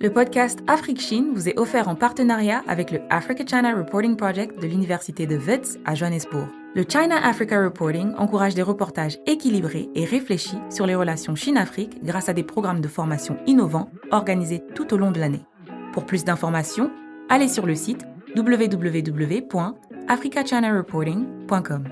Le podcast Afrique-Chine vous est offert en partenariat avec le Africa-China Reporting Project de l'Université de Wits à Johannesburg. Le China-Africa Reporting encourage des reportages équilibrés et réfléchis sur les relations Chine-Afrique grâce à des programmes de formation innovants organisés tout au long de l'année. Pour plus d'informations, allez sur le site www.africachinareporting.com.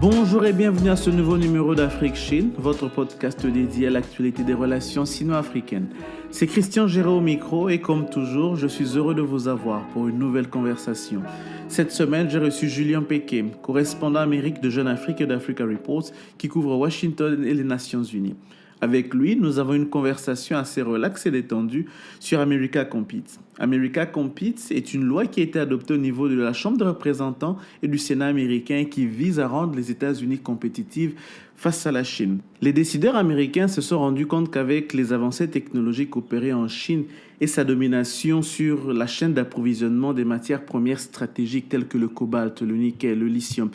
Bonjour et bienvenue à ce nouveau numéro d'Afrique-Chine, votre podcast dédié à l'actualité des relations sino-africaines. C'est Christian Géraud au micro et comme toujours, je suis heureux de vous avoir pour une nouvelle conversation. Cette semaine, j'ai reçu Julien Péquet, correspondant Amérique de Jeune Afrique et d'Africa Reports, qui couvre Washington et les Nations Unies. Avec lui, nous avons une conversation assez relaxe et détendue sur America Competes. America Competes est une loi qui a été adoptée au niveau de la Chambre des représentants et du Sénat américain qui vise à rendre les États-Unis compétitifs face à la Chine. Les décideurs américains se sont rendus compte qu'avec les avancées technologiques opérées en Chine et sa domination sur la chaîne d'approvisionnement des matières premières stratégiques telles que le cobalt, le nickel, le lithium,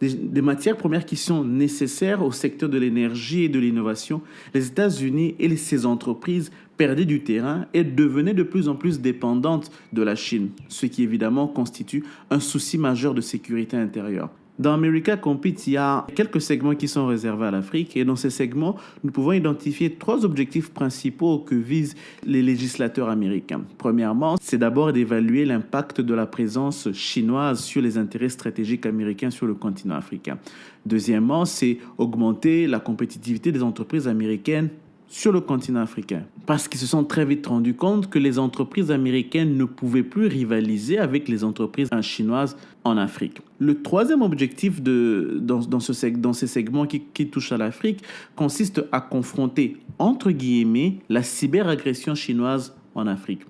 des matières premières qui sont nécessaires au secteur de l'énergie et de l'innovation, les États-Unis et ses entreprises perdaient du terrain et devenaient de plus en plus dépendantes de la Chine, ce qui évidemment constitue un souci majeur de sécurité intérieure. Dans America Competes, il y a quelques segments qui sont réservés à l'Afrique et dans ces segments, nous pouvons identifier 3 objectifs principaux que visent les législateurs américains. Premièrement, c'est d'abord d'évaluer l'impact de la présence chinoise sur les intérêts stratégiques américains sur le continent africain. Deuxièmement, c'est augmenter la compétitivité des entreprises américaines sur le continent africain, parce qu'ils se sont très vite rendus compte que les entreprises américaines ne pouvaient plus rivaliser avec les entreprises chinoises en Afrique. Le troisième objectif dans ces segments qui touchent à l'Afrique consiste à confronter, entre guillemets, la cyberagression chinoise en Afrique.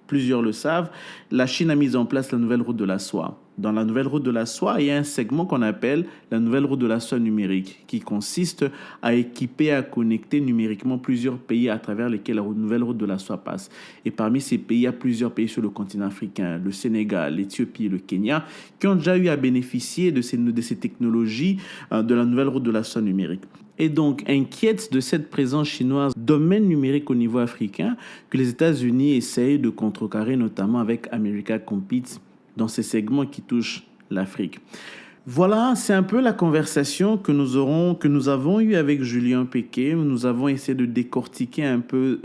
Plusieurs le savent, la Chine a mis en place la nouvelle route de la soie. Dans la nouvelle route de la soie, il y a un segment qu'on appelle la nouvelle route de la soie numérique, qui consiste à équiper, à connecter numériquement plusieurs pays à travers lesquels la nouvelle route de la soie passe. Et parmi ces pays, il y a plusieurs pays sur le continent africain, le Sénégal, l'Éthiopie et le Kenya, qui ont déjà eu à bénéficier de ces technologies de la nouvelle route de la soie numérique. Et donc, inquiète de cette présence chinoise domaine numérique au niveau africain que les États-Unis essayent de contrecarrer, notamment avec America Competes dans ces segments qui touchent l'Afrique. Voilà, c'est un peu la conversation que nous avons eue avec Julien Péquet. Nous avons essayé de décortiquer un peu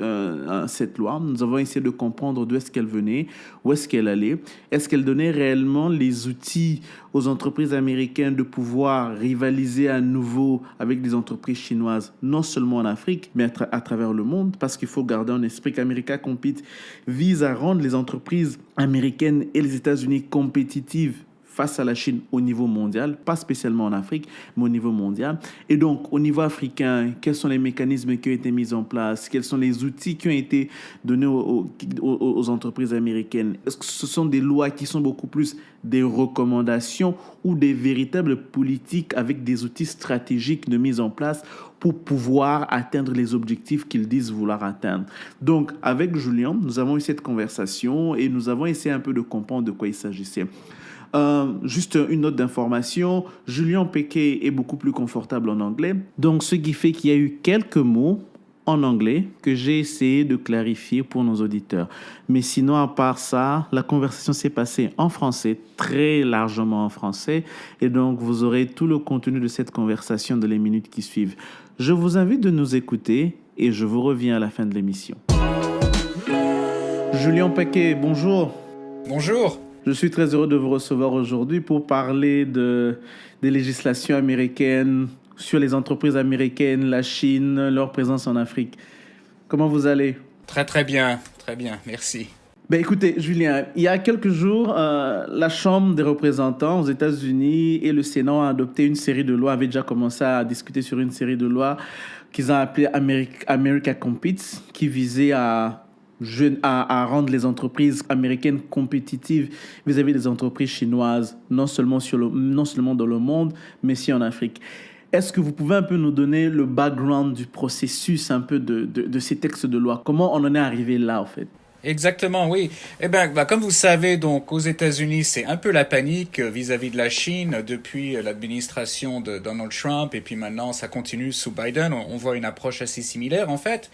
cette loi. Nous avons essayé de comprendre d'où est-ce qu'elle venait, où est-ce qu'elle allait. Est-ce qu'elle donnait réellement les outils aux entreprises américaines de pouvoir rivaliser à nouveau avec des entreprises chinoises, non seulement en Afrique, mais à travers le monde, parce qu'il faut garder en esprit qu'America Competes vise à rendre les entreprises américaines et les États-Unis compétitives face à la Chine au niveau mondial, pas spécialement en Afrique, mais au niveau mondial. Et donc, au niveau africain, quels sont les mécanismes qui ont été mis en place? Quels sont les outils qui ont été donnés aux entreprises américaines? Est-ce que ce sont des lois qui sont beaucoup plus des recommandations ou des véritables politiques avec des outils stratégiques de mise en place pour pouvoir atteindre les objectifs qu'ils disent vouloir atteindre? Donc, avec Julien, nous avons eu cette conversation et nous avons essayé un peu de comprendre de quoi il s'agissait. Juste une note d'information, Julien Péquet est beaucoup plus confortable en anglais. Donc, ce qui fait qu'il y a eu quelques mots en anglais que j'ai essayé de clarifier pour nos auditeurs. Mais sinon, à part ça, la conversation s'est passée en français, très largement en français. Et donc, vous aurez tout le contenu de cette conversation dans les minutes qui suivent. Je vous invite de nous écouter et je vous reviens à la fin de l'émission. Julien Péquet, bonjour. Bonjour. Je suis très heureux de vous recevoir aujourd'hui pour parler des législations américaines sur les entreprises américaines, la Chine, leur présence en Afrique. Comment vous allez? Très bien, merci. Écoutez, Julien, il y a quelques jours, la Chambre des représentants aux États-Unis et le Sénat ont adopté une série de lois, avaient déjà commencé à discuter sur une série de lois qu'ils ont appelées America Competes, qui visaient à rendre les entreprises américaines compétitives vis-à-vis des entreprises chinoises, non seulement dans le monde, mais aussi en Afrique. Est-ce que vous pouvez un peu nous donner le background du processus un peu de ces textes de loi? Comment on en est arrivé là, en fait? Exactement, oui. Eh ben, comme vous savez, donc aux États-Unis, c'est un peu la panique vis-à-vis de la Chine depuis l'administration de Donald Trump, et puis maintenant ça continue sous Biden. On voit une approche assez similaire en fait.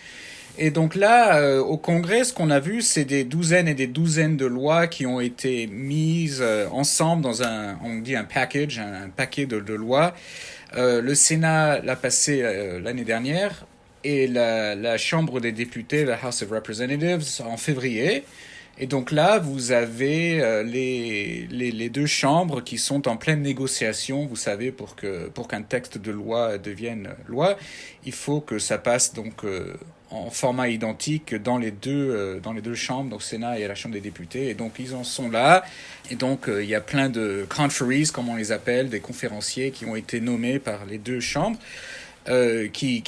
Et donc là, au Congrès, ce qu'on a vu, c'est des douzaines et des douzaines de lois qui ont été mises ensemble dans on dit un package, un paquet de lois. Le Sénat l'a passé l'année dernière et la Chambre des députés, la House of Representatives, en février. Et donc là, vous avez les deux chambres qui sont en pleine négociation. Vous savez, pour qu'un texte de loi devienne loi, il faut que ça passe donc en format identique dans les deux chambres, donc Sénat et la Chambre des députés. Et donc ils en sont là. Et donc il y a plein de conferees, comme on les appelle, des conférenciers qui ont été nommés par les deux chambres, qui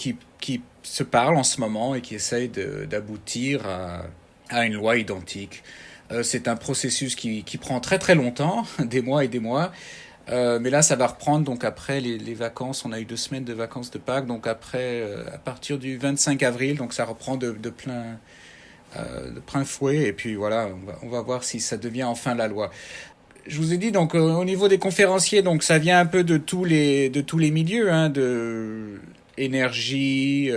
se parlent en ce moment et qui essayent d'aboutir à une loi identique. C'est un processus qui prend très très longtemps, des mois et des mois. Mais là, ça va reprendre donc après les vacances. On a eu 2 semaines de vacances de Pâques, donc après, à partir du 25 avril, donc ça reprend de plein fouet. Et puis voilà, on va voir si ça devient enfin la loi. Je vous ai dit donc au niveau des conférenciers, donc ça vient un peu de tous les milieux, hein, de énergie,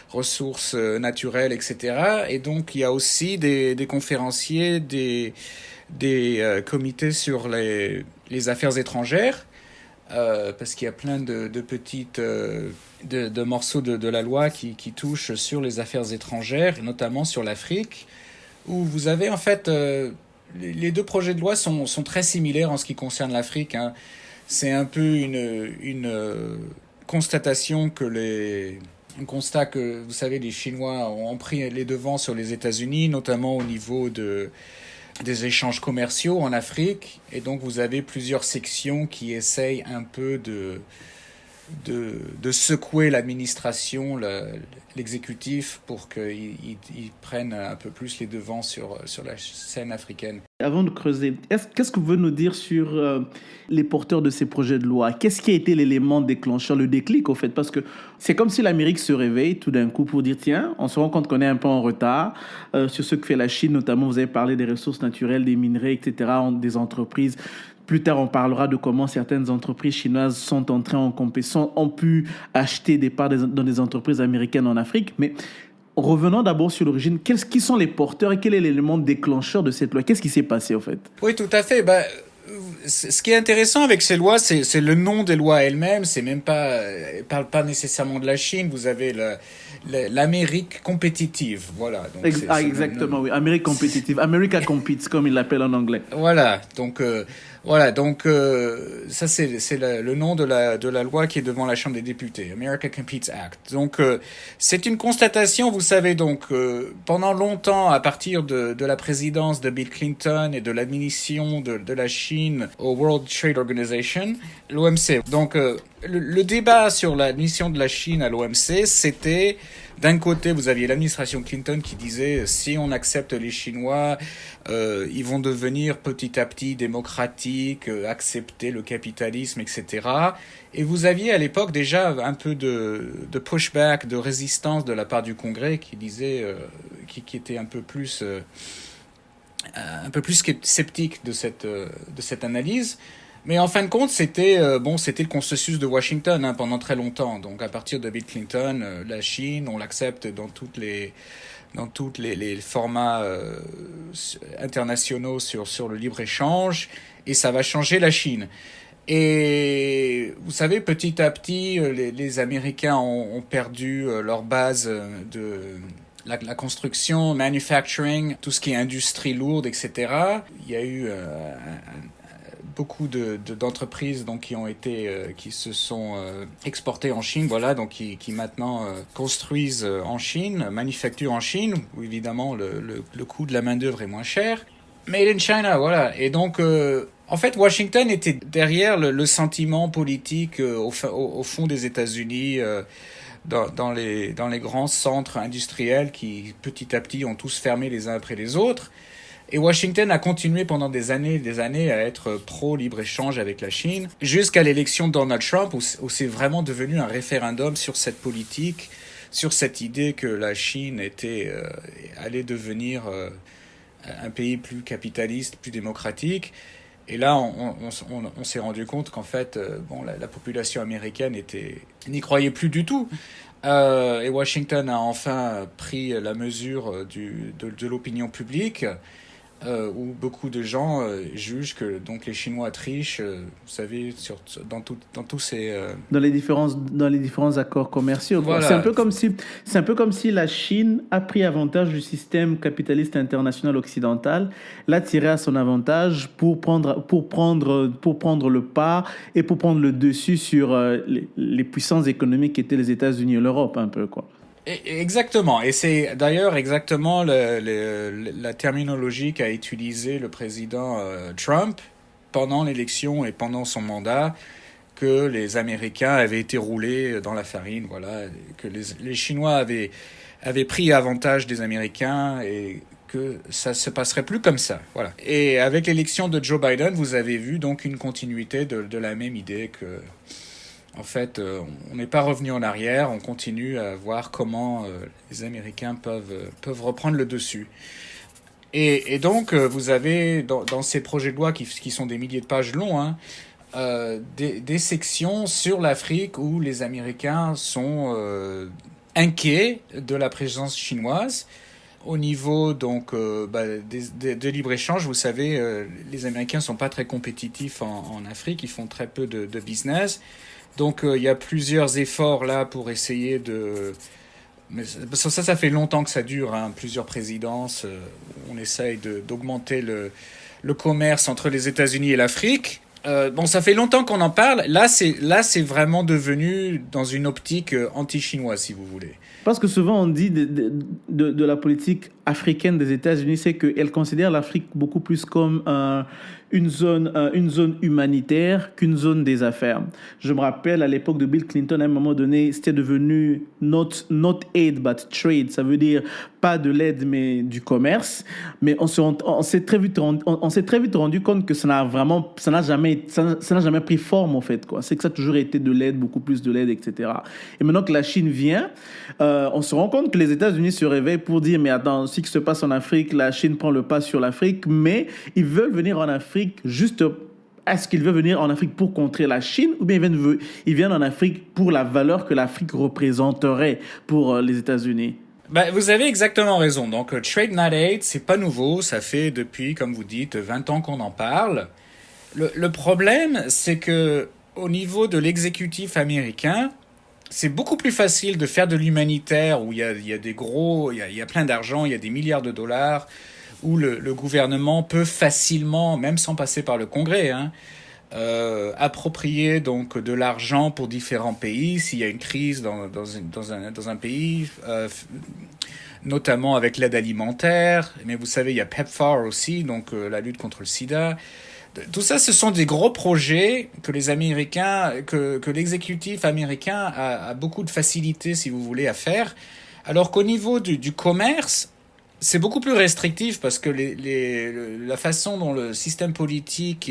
ressources naturelles, etc. Et donc il y a aussi des conférenciers, des comités sur les affaires étrangères, parce qu'il y a plein de petites de morceaux de la loi qui touchent sur les affaires étrangères, notamment sur l'Afrique, où vous avez en fait les deux projets de loi sont très similaires en ce qui concerne l'Afrique, hein. C'est un peu une constatation un constat que, vous savez, les Chinois ont pris les devants sur les États-Unis, notamment au niveau des échanges commerciaux en Afrique. Et donc, vous avez plusieurs sections qui essayent un peu de secouer l'administration, l'exécutif, pour qu'ils prennent un peu plus les devants sur la scène africaine. Avant de creuser, qu'est-ce que vous pouvez nous dire sur les porteurs de ces projets de loi? Qu'est-ce qui a été l'élément déclencheur, le déclic au fait? Parce que c'est comme si l'Amérique se réveille tout d'un coup pour dire tiens, on se rend compte qu'on est un peu en retard sur ce que fait la Chine, notamment vous avez parlé des ressources naturelles, des minerais, etc., des entreprises. Plus tard, on parlera de comment certaines entreprises chinoises sont entrées en compétition, ont pu acheter des parts dans des entreprises américaines en Afrique. Mais revenons d'abord sur l'origine. Qui sont les porteurs et quel est l'élément déclencheur de cette loi? Qu'est-ce qui s'est passé, en fait? Oui, tout à fait. Ce qui est intéressant avec ces lois, c'est le nom des lois elles-mêmes. C'est même pas, parle pas nécessairement de la Chine. Vous avez l'Amérique compétitive. Voilà. Donc exactement, oui. Amérique compétitive. America competes, comme ils l'appellent en anglais. Voilà. Donc, ça c'est le nom de la loi qui est devant la Chambre des députés, America Competes Act. Donc c'est une constatation, vous savez, donc pendant longtemps, à partir de la présidence de Bill Clinton et de l'admission de la Chine au World Trade Organization, l'OMC. Donc le débat sur l'admission de la Chine à l'OMC, c'était, d'un côté, vous aviez l'administration Clinton qui disait si on accepte les Chinois, ils vont devenir petit à petit démocratiques, accepter le capitalisme, etc. Et vous aviez à l'époque déjà un peu de pushback, de résistance de la part du Congrès qui disait, qui était un peu plus sceptique de cette analyse. Mais en fin de compte, c'était le consensus de Washington, hein, pendant très longtemps. Donc à partir de Bill Clinton, la Chine, on l'accepte dans tous les formats internationaux sur le libre-échange, et ça va changer la Chine. Et vous savez, petit à petit, les Américains ont perdu leur base de la construction, manufacturing, tout ce qui est industrie lourde, etc. Il y a eu beaucoup d'entreprises donc qui se sont exportées en Chine, voilà, donc qui maintenant construisent en Chine, manufacturent en Chine, où évidemment le coût de la main-d'œuvre est moins cher. Made in China, voilà. Et donc en fait, Washington était derrière le sentiment politique au fond des États-Unis, dans les grands centres industriels qui petit à petit ont tous fermé les uns après les autres. Et Washington a continué pendant des années à être pro-libre-échange avec la Chine, jusqu'à l'élection de Donald Trump, où c'est vraiment devenu un référendum sur cette politique, sur cette idée que la Chine allait devenir un pays plus capitaliste, plus démocratique. Et là, on s'est rendu compte qu'en fait, la population américaine n'y croyait plus du tout. Et Washington a enfin pris la mesure de l'opinion publique, où beaucoup de gens jugent que donc les Chinois trichent, vous savez, dans tous ces dans les différents accords commerciaux. Voilà. C'est un peu comme si la Chine a pris avantage du système capitaliste international occidental, l'a tiré à son avantage pour prendre le pas et pour prendre le dessus sur les puissances économiques qui étaient les États-Unis et l'Europe, un peu, quoi. Exactement, et c'est d'ailleurs exactement la terminologie qu'a utilisé le président Trump pendant l'élection et pendant son mandat, que les Américains avaient été roulés dans la farine, voilà, que les Chinois avaient pris avantage des Américains et que ça se passerait plus comme ça, voilà. Et avec l'élection de Joe Biden, vous avez vu donc une continuité de la même idée que... En fait, on n'est pas revenu en arrière, on continue à voir comment les Américains peuvent reprendre le dessus. Et donc, vous avez dans ces projets de loi qui sont des milliers de pages longs, des sections sur l'Afrique où les Américains sont inquiets de la présence chinoise. Au niveau donc de libre-échange, vous savez, les Américains sont pas très compétitifs en Afrique, ils font très peu de business. Donc, il y a plusieurs efforts là pour essayer de... Mais ça fait longtemps que ça dure, plusieurs présidences. On essaye d'augmenter le commerce entre les États-Unis et l'Afrique. Ça fait longtemps qu'on en parle. Là, c'est vraiment devenu dans une optique anti-chinoise, si vous voulez. Parce que souvent, on dit de la politique africaine des États-Unis, c'est qu'elle considère l'Afrique beaucoup plus comme une zone humanitaire qu'une zone des affaires. Je me rappelle, à l'époque de Bill Clinton, à un moment donné, c'était devenu not aid, but trade. Ça veut dire pas de l'aide, mais du commerce. Mais on s'est très vite rendu compte que ça n'a jamais pris forme, en fait, quoi. C'est que ça a toujours été de l'aide, beaucoup plus de l'aide, etc. Et maintenant que la Chine vient, on se rend compte que les États-Unis se réveillent pour dire, mais attends, ce qui se passe en Afrique, la Chine prend le pas sur l'Afrique, mais ils veulent venir en Afrique juste... Est-ce qu'ils veulent venir en Afrique pour contrer la Chine ou bien ils viennent en Afrique pour la valeur que l'Afrique représenterait pour les États-Unis? Vous avez exactement raison. Donc, Trade Not Aid, c'est pas nouveau. Ça fait depuis, comme vous dites, 20 ans qu'on en parle. Le problème, c'est que au niveau de l'exécutif américain, c'est beaucoup plus facile de faire de l'humanitaire où il y a plein d'argent, il y a des milliards de dollars, où le gouvernement peut facilement, même sans passer par le Congrès, approprier donc de l'argent pour différents pays s'il y a une crise dans un pays, notamment avec l'aide alimentaire. Mais vous savez, il y a PEPFAR aussi, donc la lutte contre le sida. Tout ça, ce sont des gros projets que les Américains, que l'exécutif américain a beaucoup de facilité, si vous voulez, à faire. Alors qu'au niveau du commerce, c'est beaucoup plus restrictif parce que la façon dont le système politique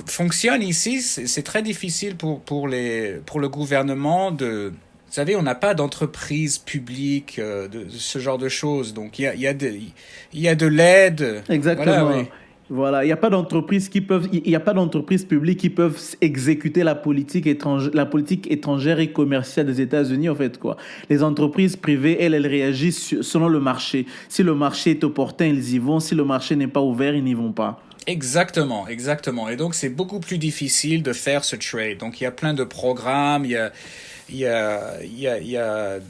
fonctionne ici, c'est très difficile pour le gouvernement de... Vous savez, on n'a pas d'entreprise publique, de ce genre de choses. Donc, il y a de l'aide. Exactement. Voilà, oui. Voilà, il n'y a pas d'entreprises publiques qui peuvent exécuter la politique étrangère et commerciale des États-Unis, en fait, quoi. Les entreprises privées, elles réagissent selon le marché. Si le marché est opportun, ils y vont. Si le marché n'est pas ouvert, ils n'y vont pas. Exactement. Et donc, c'est beaucoup plus difficile de faire ce trade. Donc, il y a plein de programmes, il y a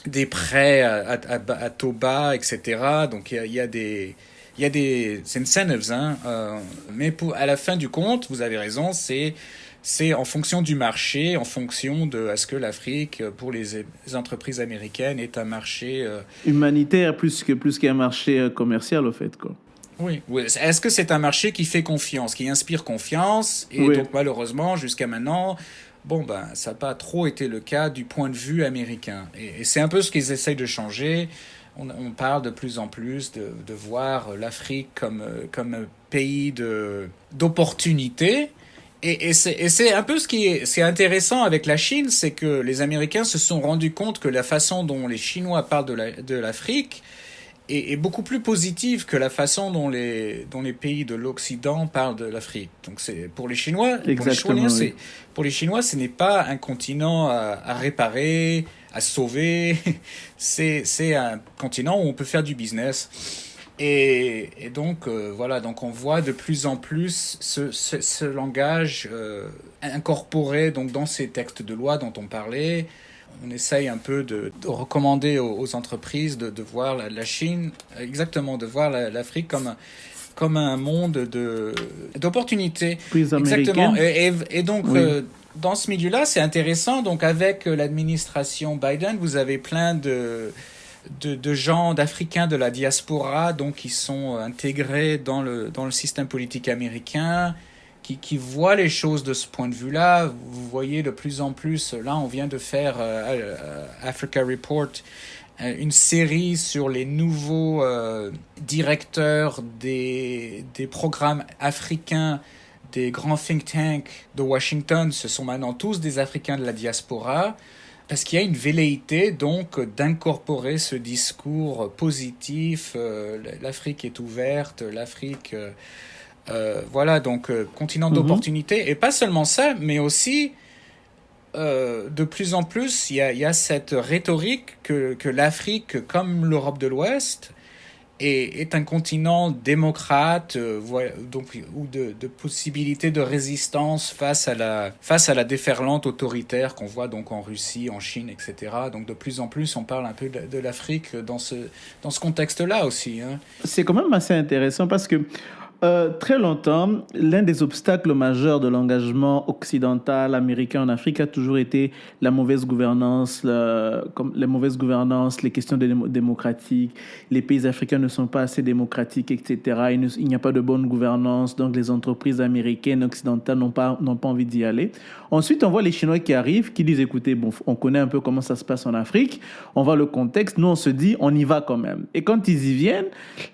des prêts à taux bas, etc. Donc, il y a des incentives, mais à la fin du compte, vous avez raison, c'est en fonction du marché, en fonction de est-ce que l'Afrique, pour les entreprises américaines, est un marché humanitaire plus qu'un marché commercial, au fait, quoi. Oui. Est-ce que c'est un marché qui fait confiance, qui inspire confiance? Et oui. Donc malheureusement, jusqu'à maintenant, ça n'a pas trop été le cas du point de vue américain. Et c'est un peu ce qu'ils essayent de changer. On parle de plus en plus de voir l'Afrique comme pays d'opportunité. Et c'est un peu c'est intéressant avec la Chine, c'est que les Américains se sont rendus compte que la façon dont les Chinois parlent de l'Afrique est beaucoup plus positive que la façon dont les pays de l'Occident parlent de l'Afrique. Donc c'est pour les Chinois, pour les Chinois, ce n'est pas un continent à réparer, à sauver. C'est un continent où on peut faire du business. Et donc voilà, donc on voit de plus en plus ce langage incorporé donc dans ces textes de loi dont on parlait. On essaye un peu de recommander aux entreprises de voir la Chine, exactement, de voir l'Afrique comme un monde d'opportunités. Exactement. Et donc dans ce milieu-là, c'est intéressant. Donc avec l'administration Biden, vous avez plein de gens, d'Africains de la diaspora, donc qui sont intégrés dans le système politique américain, qui voient les choses de ce point de vue-là. Vous voyez de plus en plus, là on vient de faire Africa Report, une série sur les nouveaux directeurs des programmes africains des grands think tanks de Washington. Ce sont maintenant tous des Africains de la diaspora. Parce qu'il y a une velléité donc d'incorporer ce discours positif, l'Afrique est ouverte, l'Afrique, voilà, donc continent d'opportunités. Et pas seulement ça, mais aussi de plus en plus, il y a cette rhétorique que l'Afrique, comme l'Europe de l'Ouest, est un continent démocrate, donc, ou de possibilités de résistance face à la déferlante autoritaire qu'on voit donc en Russie, en Chine, etc. Donc de plus en plus, on parle un peu de l'Afrique dans ce contexte-là aussi. Hein. C'est quand même assez intéressant parce que très longtemps, l'un des obstacles majeurs de l'engagement occidental américain en Afrique a toujours été la mauvaise gouvernance, les questions démocratiques. Les pays africains ne sont pas assez démocratiques, etc. Il n'y a pas de bonne gouvernance, donc les entreprises américaines occidentales n'ont pas envie d'y aller. Ensuite, on voit les Chinois qui arrivent, qui disent, écoutez, bon, on connaît un peu comment ça se passe en Afrique, on voit le contexte, nous on se dit, on y va quand même. Et quand ils y viennent,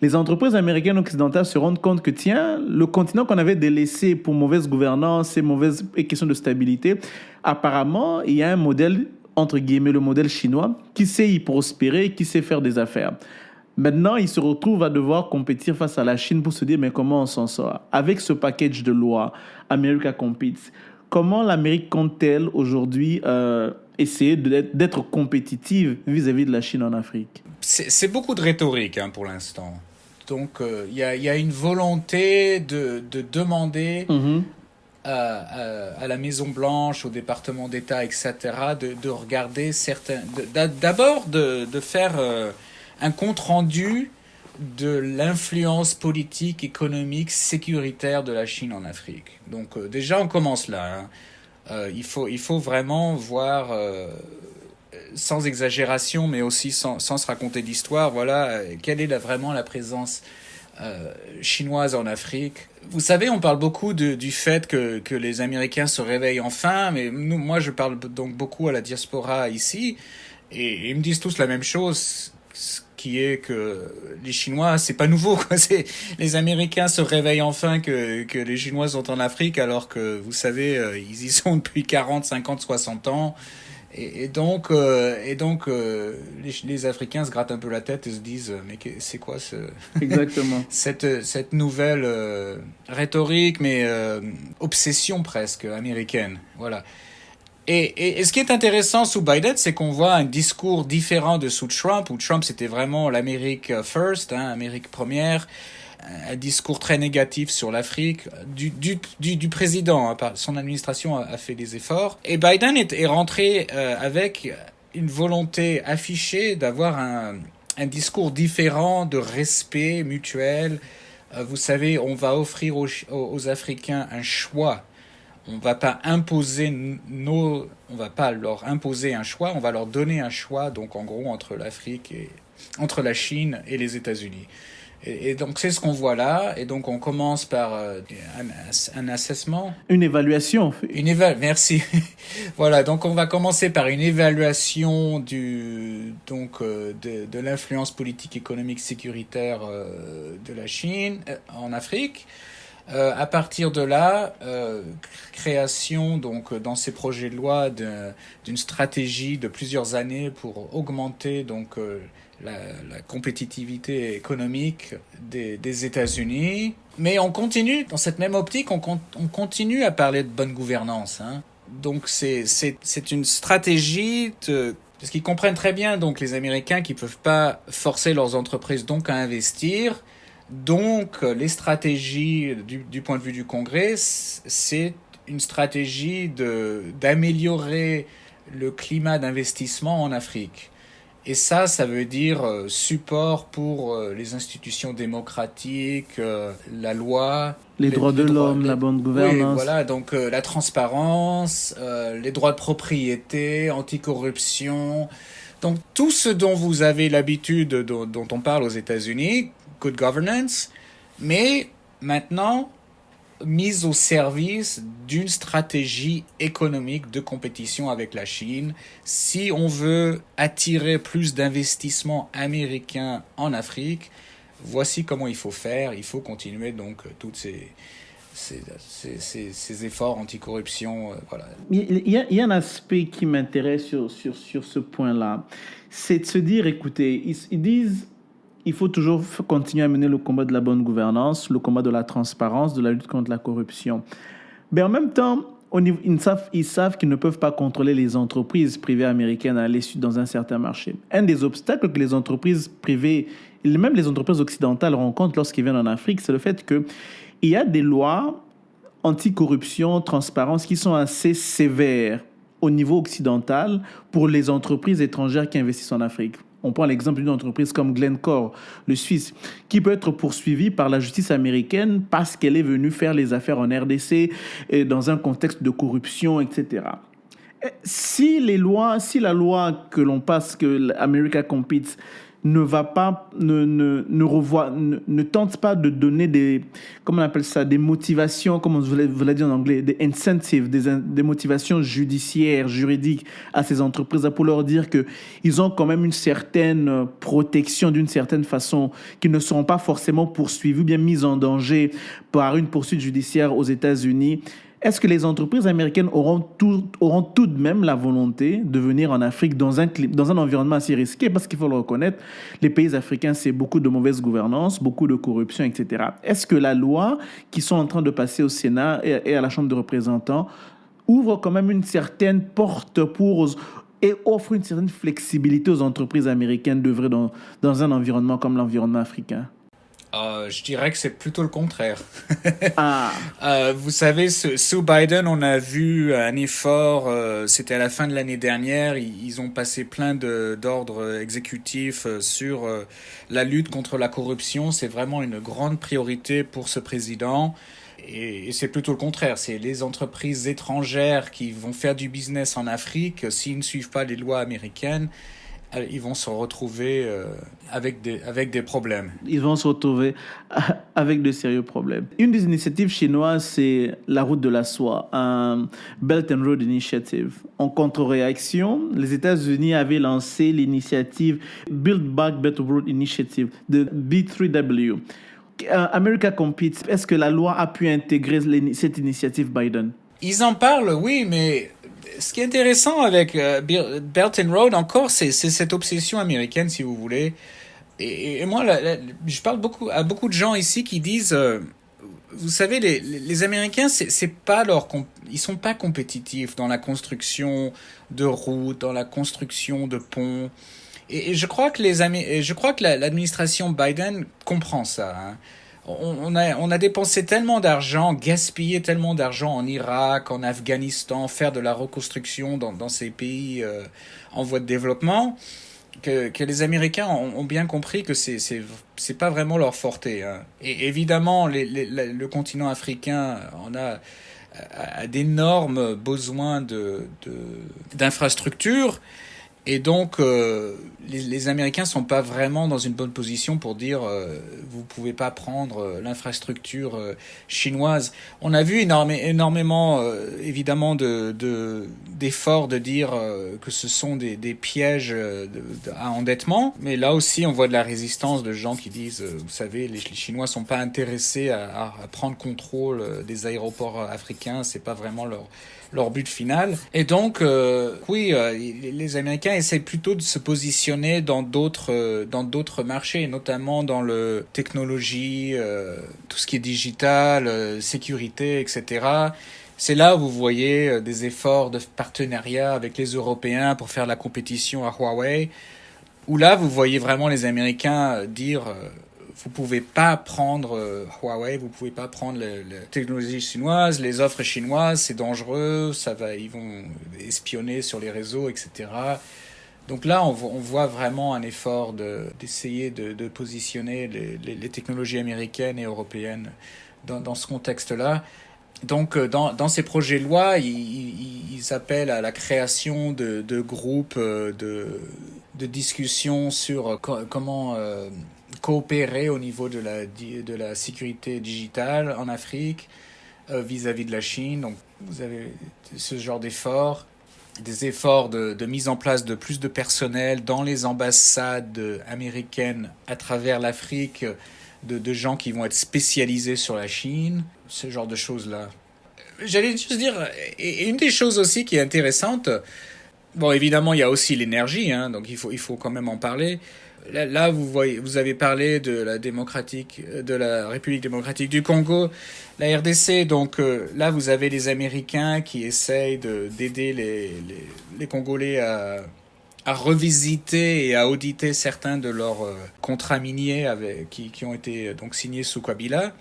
les entreprises américaines occidentales se rendent compte que tiens, le continent qu'on avait délaissé pour mauvaise gouvernance et questions de stabilité, apparemment, il y a un modèle, entre guillemets, le modèle chinois, qui sait y prospérer, qui sait faire des affaires. Maintenant, ils se retrouvent à devoir compétir face à la Chine pour se dire, mais comment on s'en sort? Avec ce package de lois, America Competes, comment l'Amérique compte-t-elle aujourd'hui essayer d'être compétitive vis-à-vis de la Chine en Afrique? C'est beaucoup de rhétorique pour l'instant. Donc, il y a une volonté de demander à la Maison-Blanche, au département d'État, etc., de regarder certains... D'abord, de faire un compte-rendu de l'influence politique, économique, sécuritaire de la Chine en Afrique. Donc, déjà, on commence là. Il faut vraiment voir... sans exagération, mais aussi sans se raconter d'histoire, voilà, quelle est vraiment la présence chinoise en Afrique. Vous savez, on parle beaucoup du fait que les Américains se réveillent enfin, mais moi je parle donc beaucoup à la diaspora ici, et ils me disent tous la même chose, ce qui est que les Chinois, c'est pas nouveau, quoi. Les Américains se réveillent enfin que les Chinois sont en Afrique, alors que, vous savez, ils y sont depuis 40, 50, 60 ans. Et donc les Africains se grattent un peu la tête et se disent mais c'est quoi Exactement. cette nouvelle rhétorique, mais obsession presque américaine, voilà. Et ce qui est intéressant sous Biden, c'est qu'on voit un discours différent de sous Trump, où Trump c'était vraiment l'Amérique first, Amérique première. Un discours très négatif sur l'Afrique du président. Son administration a fait des efforts. Et Biden est rentré avec une volonté affichée d'avoir un discours différent, de respect mutuel. Vous savez, on va offrir aux Africains un choix. On va pas leur imposer un choix, on va leur donner un choix, donc en gros entre la Chine et les États-Unis. Et donc, c'est ce qu'on voit là. Et donc, on commence par un assessment. Une évaluation. Merci. Voilà. Donc, on va commencer par une évaluation de l'influence politique, économique, sécuritaire de la Chine en Afrique. À partir de là, création donc dans ces projets de loi d'une stratégie de plusieurs années pour augmenter donc la compétitivité économique des États-Unis. Mais on continue dans cette même optique, on continue à parler de bonne gouvernance, hein. Donc c'est une stratégie parce qu'ils comprennent très bien donc les Américains qui peuvent pas forcer leurs entreprises donc à investir. Donc, les stratégies du point de vue du Congrès, c'est une stratégie d'améliorer le climat d'investissement en Afrique. Et ça veut dire support pour les institutions démocratiques, la loi, les droits de l'homme, la bonne gouvernance. Oui, voilà, donc la transparence, les droits de propriété, anticorruption. Donc, tout ce dont vous avez l'habitude, dont on parle aux États-Unis, good governance, mais maintenant mise au service d'une stratégie économique de compétition avec la Chine. Si on veut attirer plus d'investissements américains en Afrique, voici comment il faut faire. Il faut continuer donc toutes ces efforts anticorruption. Voilà. Il y a un aspect qui m'intéresse sur ce point-là. C'est de se dire, écoutez, ils disent il faut toujours continuer à mener le combat de la bonne gouvernance, le combat de la transparence, de la lutte contre la corruption. Mais en même temps, ils savent qu'ils ne peuvent pas contrôler les entreprises privées américaines à aller dans un certain marché. Un des obstacles que les entreprises privées, et même les entreprises occidentales rencontrent lorsqu'ils viennent en Afrique, c'est le fait qu'il y a des lois anticorruption, transparence qui sont assez sévères au niveau occidental pour les entreprises étrangères qui investissent en Afrique. On prend l'exemple d'une entreprise comme Glencore, le Suisse, qui peut être poursuivie par la justice américaine parce qu'elle est venue faire les affaires en RDC dans un contexte de corruption, etc. Si la loi que l'on passe, que America Competes, ne tente pas de donner des motivations, comme on voulait dire en anglais, des incentives, des motivations judiciaires, juridiques à ces entreprises pour leur dire qu'ils ont quand même une certaine protection d'une certaine façon, qu'ils ne seront pas forcément poursuivis ou bien mis en danger par une poursuite judiciaire aux États-Unis. Est-ce que les entreprises américaines auront tout de même la volonté de venir en Afrique dans un environnement assez risqué? Parce qu'il faut le reconnaître, les pays africains, c'est beaucoup de mauvaise gouvernance, beaucoup de corruption, etc. Est-ce que la loi qui sont en train de passer au Sénat et à la Chambre des représentants ouvre quand même une certaine porte et offre une certaine flexibilité aux entreprises américaines d'œuvrer dans un environnement comme l'environnement africain? Je dirais que c'est plutôt le contraire. Ah. Vous savez, sous Biden, on a vu un effort, c'était à la fin de l'année dernière, ils ont passé plein d'ordres exécutifs sur la lutte contre la corruption. C'est vraiment une grande priorité pour ce président. Et c'est plutôt le contraire. C'est les entreprises étrangères qui vont faire du business en Afrique. S'ils ne suivent pas les lois américaines, ils vont se retrouver avec des problèmes. Ils vont se retrouver avec de sérieux problèmes. Une des initiatives chinoises, c'est la route de la soie, un Belt and Road Initiative. En contre-réaction, les États-Unis avaient lancé l'initiative Build Back Better Road Initiative, de B3W. America Competes, est-ce que la loi a pu intégrer cette initiative Biden? Ils en parlent, oui, mais ce qui est intéressant avec Belt and Road encore, c'est cette obsession américaine, si vous voulez. Et moi, je parle à beaucoup de gens ici qui disent, vous savez, les Américains, ils sont pas compétitifs dans la construction de routes, dans la construction de ponts. Et je crois que l'administration Biden comprend ça, hein. On a dépensé tellement d'argent, gaspillé tellement d'argent en Irak, en Afghanistan, faire de la reconstruction dans ces pays en voie de développement, que les Américains ont bien compris que c'est pas vraiment leur forté, hein. Et évidemment, le continent africain en a d'énormes besoins d'infrastructures. Et donc, les Américains sont pas vraiment dans une bonne position pour dire vous pouvez pas prendre l'infrastructure chinoise. On a vu énormément, évidemment, d'efforts de dire que ce sont des pièges à endettement. Mais là aussi, on voit de la résistance de gens qui disent, vous savez, les Chinois sont pas intéressés à prendre contrôle des aéroports africains. C'est pas vraiment leur but final. Et donc, les Américains essaient plutôt de se positionner dans d'autres marchés, notamment dans le technologie, tout ce qui est digital, sécurité, etc. C'est là où vous voyez des efforts de partenariat avec les Européens pour faire la compétition à Huawei, où là, vous voyez vraiment les Américains dire vous pouvez pas prendre Huawei, vous pouvez pas prendre la technologie chinoise, les offres chinoises, c'est dangereux, ils vont espionner sur les réseaux, etc. Donc là, on voit vraiment un effort d'essayer de positionner les technologies américaines et européennes dans ce contexte-là. Donc, dans ces projets de loi, ils appellent à la création de groupes de discussion sur comment coopérer au niveau de la sécurité digitale en Afrique vis-à-vis de la Chine. Donc, vous avez ce genre d'efforts, des efforts de mise en place de plus de personnel dans les ambassades américaines à travers l'Afrique, de gens qui vont être spécialisés sur la Chine, ce genre de choses-là. J'allais juste dire, et une des choses aussi qui est intéressante, bon, évidemment, il y a aussi l'énergie, hein, donc il faut quand même en parler. Là, vous avez parlé de la République démocratique du Congo, la RDC. Donc là, vous avez les Américains qui essayent d'aider les Congolais à revisiter et à auditer certains de leurs contrats miniers qui ont été donc signés sous Kabila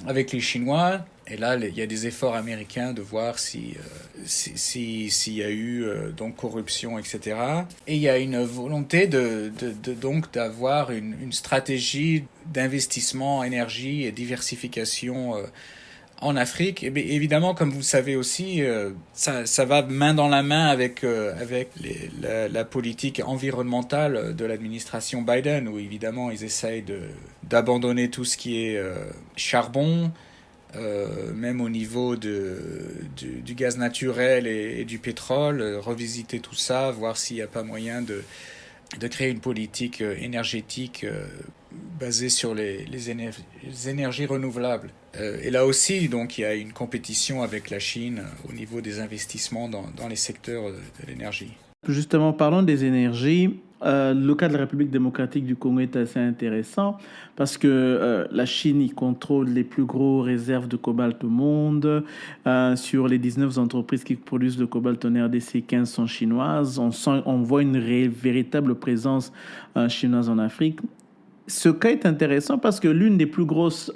avec les Chinois. Et là, il y a des efforts américains de voir s'il y a eu donc corruption, etc. Et il y a une volonté donc d'avoir une stratégie d'investissement, énergie et diversification en Afrique. Et bien, évidemment, comme vous le savez aussi, ça va main dans la main avec la politique environnementale de l'administration Biden, où évidemment ils essayent d'abandonner tout ce qui est charbon. Même au niveau du gaz naturel et du pétrole, revisiter tout ça, voir s'il n'y a pas moyen de créer une politique énergétique basée sur les énergies renouvelables. Et là aussi, donc, il y a une compétition avec la Chine au niveau des investissements dans les secteurs de l'énergie. Justement, parlons des énergies. Le cas de la République démocratique du Congo est assez intéressant parce que la Chine y contrôle les plus gros réserves de cobalt au monde. Sur les 19 entreprises qui produisent le cobalt en RDC, 15 sont chinoises. On voit une véritable présence chinoise en Afrique. Ce cas est intéressant parce que l'une des plus grosses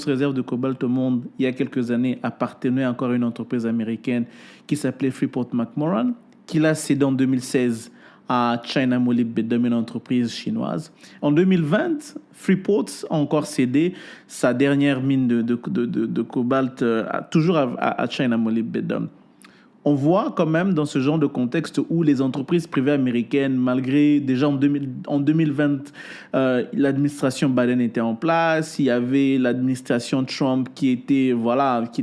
réserves de cobalt au monde, il y a quelques années, appartenait encore à une entreprise américaine qui s'appelait Freeport-McMoRan, qui l'a cédé en 2016 à China Molybdenum, une entreprise chinoise. En 2020, Freeport a encore cédé sa dernière mine de cobalt toujours à China Molybdenum. On voit quand même dans ce genre de contexte où les entreprises privées américaines, malgré déjà en 2020, l'administration Biden était en place, il y avait l'administration Trump qui était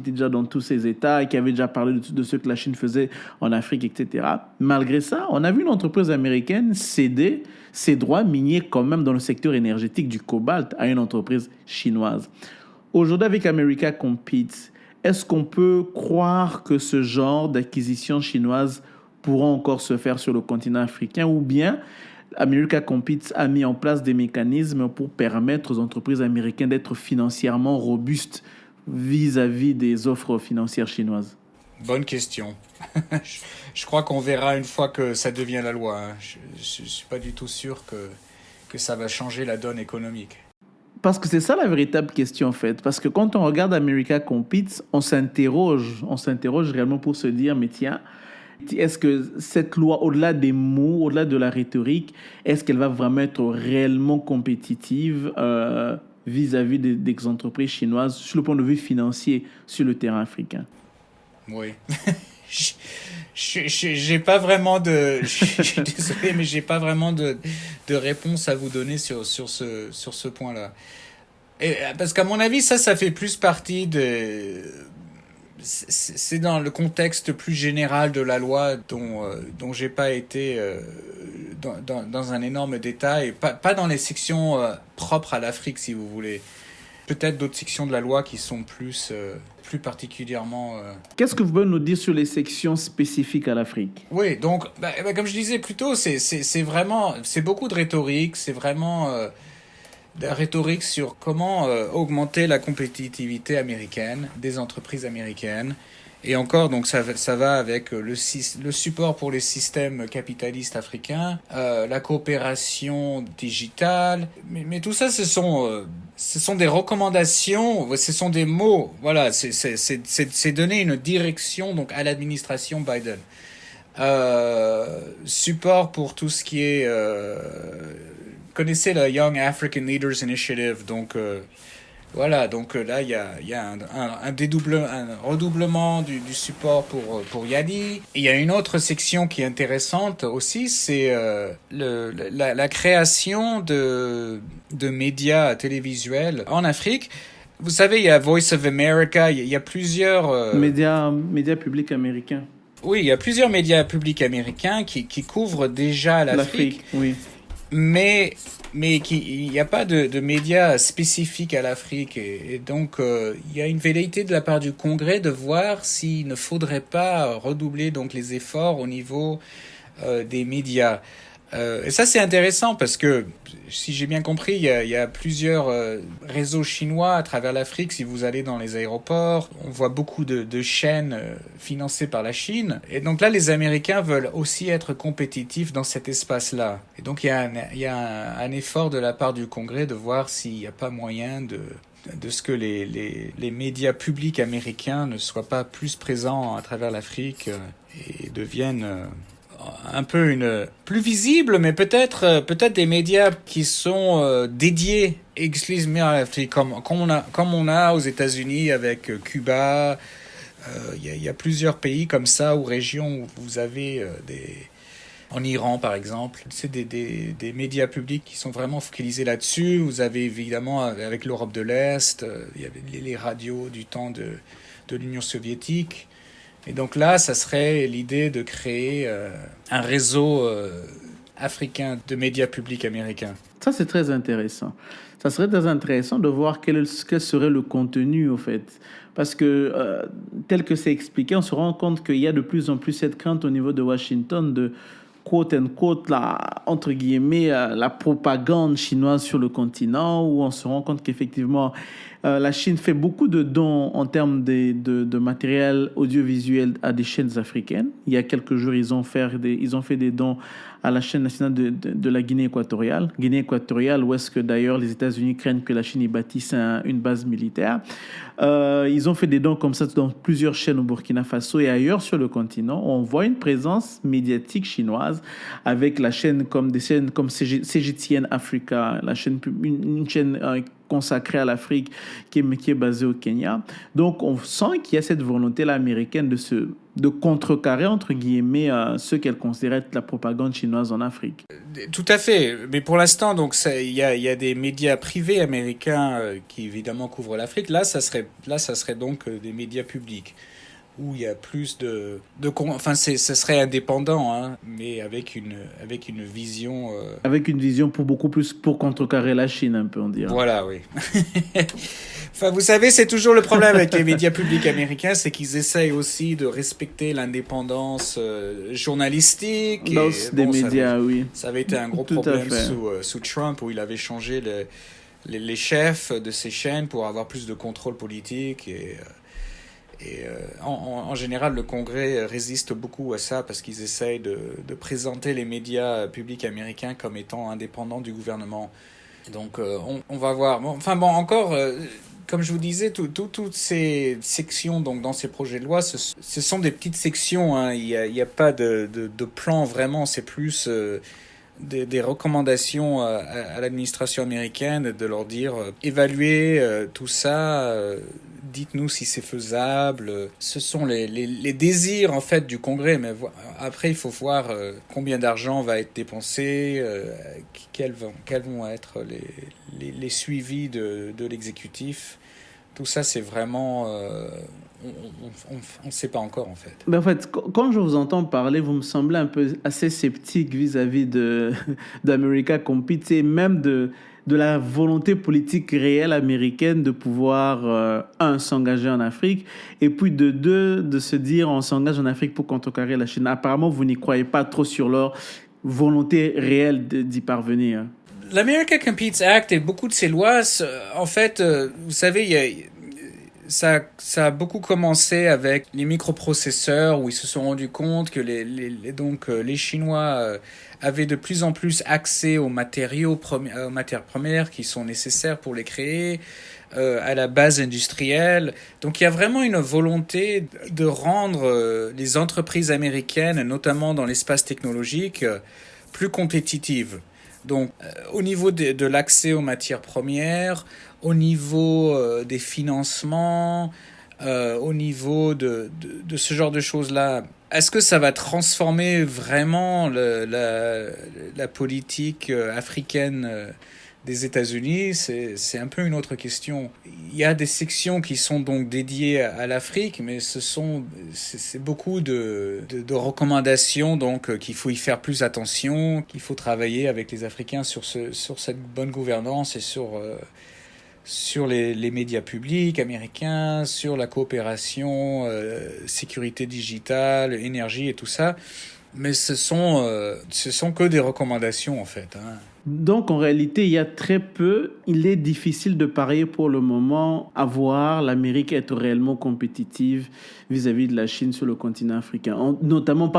déjà dans tous ses États et qui avait déjà parlé de ce que la Chine faisait en Afrique, etc. Malgré ça, on a vu une entreprise américaine céder ses droits miniers quand même dans le secteur énergétique du cobalt à une entreprise chinoise. Aujourd'hui, avec America Competes, est-ce qu'on peut croire que ce genre d'acquisition chinoise pourra encore se faire sur le continent africain ou bien America Competes a mis en place des mécanismes pour permettre aux entreprises américaines d'être financièrement robustes vis-à-vis des offres financières chinoises? Bonne question. Je crois qu'on verra une fois que ça devient la loi. Je ne suis pas du tout sûr que ça va changer la donne économique. Parce que c'est ça la véritable question en fait. Parce que quand on regarde America Competes, on s'interroge réellement pour se dire, mais tiens, est-ce que cette loi, au-delà des mots, au-delà de la rhétorique, est-ce qu'elle va vraiment être réellement compétitive vis-à-vis des entreprises chinoises sur le point de vue financier sur le terrain africain? Oui, j'ai pas vraiment de, je suis désolé, mais j'ai pas vraiment de réponse à vous donner sur ce point-là. Et, parce qu'à mon avis, ça fait plus partie c'est dans le contexte plus général de la loi dont j'ai pas été dans un énorme détail, pas dans les sections propres à l'Afrique, si vous voulez. Peut-être d'autres sections de la loi qui sont plus particulièrement... Qu'est-ce que vous pouvez nous dire sur les sections spécifiques à l'Afrique? Oui, donc, comme je disais plus tôt, c'est vraiment... C'est beaucoup de rhétorique, c'est vraiment de la rhétorique sur comment augmenter la compétitivité américaine, des entreprises américaines. Et encore, donc ça va avec le support pour les systèmes capitalistes africains, la coopération digitale, mais tout ça, ce sont des recommandations, ce sont des mots, voilà, c'est donner une direction donc à l'administration Biden. Support pour tout ce qui est, connaissez la Young African Leaders Initiative, donc voilà, donc là il y a un redoublement du support pour Yadi. Et il y a une autre section qui est intéressante aussi, c'est la création de médias télévisuels en Afrique. Vous savez, il y a Voice of America, il y a plusieurs médias publics américains. Oui, il y a plusieurs médias publics américains qui couvrent déjà l'Afrique. Oui. Mais il n'y a pas de médias spécifiques à l'Afrique et donc il y a une velléité de la part du Congrès de voir s'il ne faudrait pas redoubler donc les efforts au niveau des médias. Et ça c'est intéressant parce que si j'ai bien compris, il y a plusieurs réseaux chinois à travers l'Afrique. Si vous allez dans les aéroports, on voit beaucoup de chaînes financées par la Chine. Et donc là, les Américains veulent aussi être compétitifs dans cet espace-là. Et donc il y a un effort de la part du Congrès de voir s'il n'y a pas moyen de ce que les médias publics américains ne soient pas plus présents à travers l'Afrique et deviennent un peu plus visible, mais peut-être des médias qui sont dédiés exclusivement à l'Afrique, comme on a aux États-Unis avec Cuba. Il y a plusieurs pays comme ça ou régions où vous avez en Iran par exemple, c'est des médias publics qui sont vraiment focalisés là-dessus. Vous avez évidemment avec l'Europe de l'Est, il y avait les radios du temps de l'Union soviétique. Et donc là, ça serait l'idée de créer un réseau africain de médias publics américains. Ça, c'est très intéressant. Ça serait très intéressant de voir quel serait le contenu, au fait. Parce que, tel que c'est expliqué, on se rend compte qu'il y a de plus en plus cette crainte au niveau de Washington de quote-unquote, entre guillemets, la propagande chinoise sur le continent, où on se rend compte qu'effectivement, la Chine fait beaucoup de dons en termes de matériel audiovisuel à des chaînes africaines. Il y a quelques jours, ils ont fait des dons à la chaîne nationale de la Guinée équatoriale. Guinée équatoriale, où est-ce que d'ailleurs les États-Unis craignent que la Chine y bâtisse une base militaire. Ils ont fait des dons comme ça dans plusieurs chaînes au Burkina Faso et ailleurs sur le continent. On voit une présence médiatique chinoise avec des chaînes comme CGTN Africa, une chaîne consacrée à l'Afrique qui est basée au Kenya. Donc on sent qu'il y a cette volonté-là américaine de contrecarrer, entre guillemets, ce qu'elle considère être la propagande chinoise en Afrique. Tout à fait. Mais pour l'instant, donc, il y a des médias privés américains qui, évidemment, couvrent l'Afrique. Là, ça serait donc des médias publics où il y a plus enfin, ça serait indépendant, hein, mais avec une vision... Avec une vision pour contrecarrer la Chine, un peu, on dirait. Voilà, oui. Enfin, vous savez, c'est toujours le problème avec les médias publics américains, c'est qu'ils essayent aussi de respecter l'indépendance journalistique. Des médias, oui. Ça avait été un gros problème sous Trump, où il avait changé les chefs de ces chaînes pour avoir plus de contrôle politique. Et en général, le Congrès résiste beaucoup à ça parce qu'ils essayent de présenter les médias publics américains comme étant indépendants du gouvernement. Donc, on va voir. Encore... Comme je vous disais, toutes ces sections donc dans ces projets de loi, ce sont des petites sections. Hein. Il y a pas de plan vraiment. C'est plus des recommandations à l'administration américaine de leur dire évaluer tout ça, dites-nous si c'est faisable. Ce sont les désirs en fait du Congrès, mais après il faut voir combien d'argent va être dépensé, quels vont être les suivis de l'exécutif. Tout ça, c'est vraiment... on ne sait pas encore, en fait. Ben en fait, quand je vous entends parler, vous me semblez un peu assez sceptique vis-à-vis d'America Compete et même de la volonté politique réelle américaine de pouvoir, s'engager en Afrique, et puis de se dire on s'engage en Afrique pour contrecarrer la Chine. Apparemment, vous n'y croyez pas trop sur leur volonté réelle d'y parvenir. L'America Competes Act et beaucoup de ces lois, en fait, vous savez, ça a beaucoup commencé avec les microprocesseurs où ils se sont rendus compte que les Chinois avaient de plus en plus accès aux matières premières qui sont nécessaires pour les créer, à la base industrielle. Donc il y a vraiment une volonté de rendre les entreprises américaines, notamment dans l'espace technologique, plus compétitives. Donc, au niveau de l'accès aux matières premières, au niveau des financements, au niveau de ce genre de choses-là, est-ce que ça va transformer vraiment la politique africaine des États-Unis? C'est un peu une autre question. Il y a des sections qui sont donc dédiées à l'Afrique, mais c'est beaucoup de recommandations, donc qu'il faut y faire plus attention, qu'il faut travailler avec les Africains sur cette bonne gouvernance et sur les médias publics américains, sur la coopération, sécurité digitale, énergie et tout ça. Mais ce sont que des recommandations en fait, hein. Donc, en réalité, il y a très peu. Il est difficile de parier pour le moment à voir l'Amérique être réellement compétitive vis-à-vis de la Chine sur le continent africain. Notamment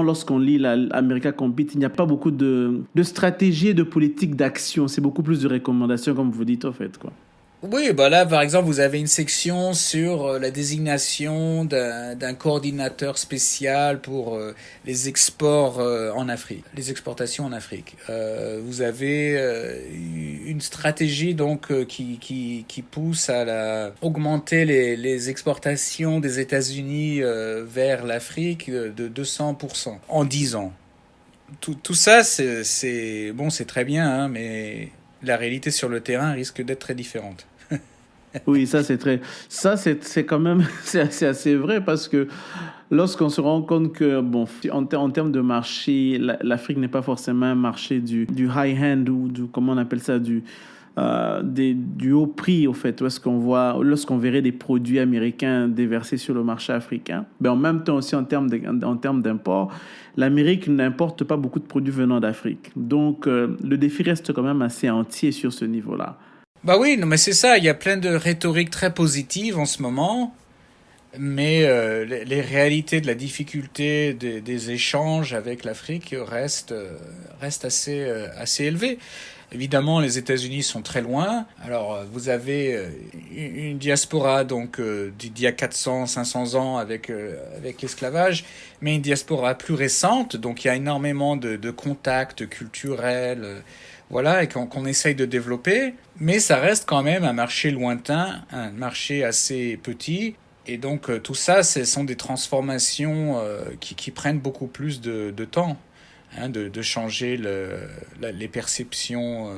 lorsqu'on lit l'America Compete, il n'y a pas beaucoup de stratégie et de politique d'action. C'est beaucoup plus de recommandations, comme vous dites, en fait, quoi. Oui, bah là, par exemple, vous avez une section sur la désignation d'un coordinateur spécial pour les exports en Afrique, les exportations en Afrique. Vous avez une stratégie donc qui pousse à augmenter les exportations des États-Unis vers l'Afrique de 200% en 10 ans. Tout ça, c'est très bien, hein, mais la réalité sur le terrain risque d'être très différente. Oui, c'est quand même, c'est assez vrai parce que lorsqu'on se rend compte que, bon, en termes de marché, l'Afrique n'est pas forcément un marché du high-end ou comment on appelle ça, du haut prix, au fait, lorsqu'on verrait des produits américains déversés sur le marché africain. Ben, en même temps aussi, en termes d'import, l'Amérique n'importe pas beaucoup de produits venant d'Afrique. Donc, le défi reste quand même assez entier sur ce niveau-là. Bah oui, non, mais c'est ça, il y a plein de rhétorique très positive en ce moment, mais les réalités de la difficulté des échanges avec l'Afrique restent assez élevées. Évidemment, les États-Unis sont très loin. Alors, vous avez une diaspora donc d'il y a 400, 500 ans avec l'esclavage, mais une diaspora plus récente. Donc, il y a énormément de contacts culturels, voilà, et qu'on essaye de développer. Mais ça reste quand même un marché lointain, un marché assez petit. Et donc, tout ça, ce sont des transformations qui prennent beaucoup plus de temps. Hein, de changer les perceptions